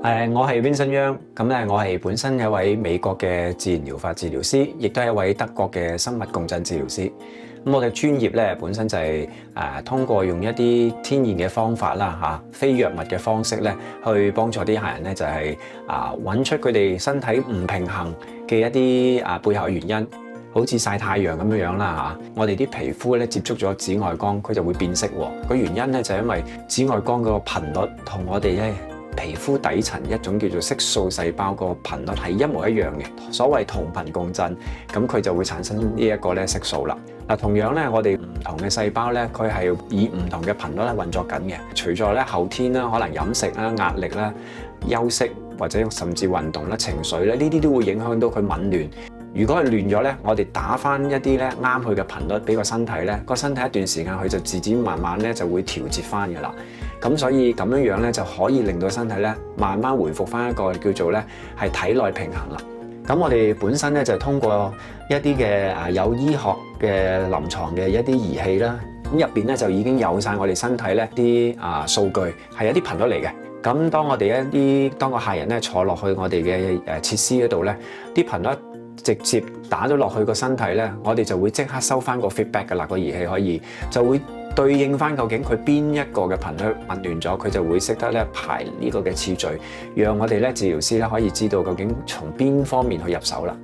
我係 Vincent Yang，咁咧我係本身有一位美國嘅自然療法治療師，亦都係一位德國嘅生物共振治療師。咁我哋專業咧本身就係通過用一啲天然嘅方法啦非藥物嘅方式咧，去幫助啲客人咧就係揾出佢哋身體唔平衡嘅一啲背後嘅原因。好似曬太陽咁樣啦我哋啲皮膚咧接觸咗紫外光，佢就會變色喎。個原因咧就係因為紫外光嗰個頻率同我哋咧皮膚底層一種叫做色素細胞個頻率係一模一樣嘅，所謂同頻共振，咁佢就會產生呢一個咧色素啦。嗱，同樣咧，我哋唔同嘅細胞咧，佢係以唔同嘅頻率咧運作緊嘅。除咗咧後天啦，可能飲食啦、壓力啦、休息或者甚至運動啦、情緒咧，呢啲都會影響到佢紊亂。如果係亂咗咧，我哋打返一啲咧啱佢嘅頻率俾個身體咧，個身體一段時間佢就自然慢慢咧就會調節返㗎啦。咁所以咁樣樣咧就可以令到身體咧慢慢回復返一個叫做咧係體內平衡啦。咁我哋本身咧就通過一啲嘅有醫學嘅臨床嘅一啲儀器啦，咁入邊咧就已經有晒我哋身體咧啲數據係一啲頻率嚟嘅。咁當我哋當個客人咧坐落去我哋嘅設施嗰度咧，啲頻率直接打咗落去個身體咧，我哋就會即刻收翻個 feedback 㗎啦。個儀器可以就會對應翻究竟佢邊一個嘅頻率紊亂咗，佢就會識得咧排呢個嘅次序，讓我哋咧治療師咧可以知道究竟從邊方面去入手啦。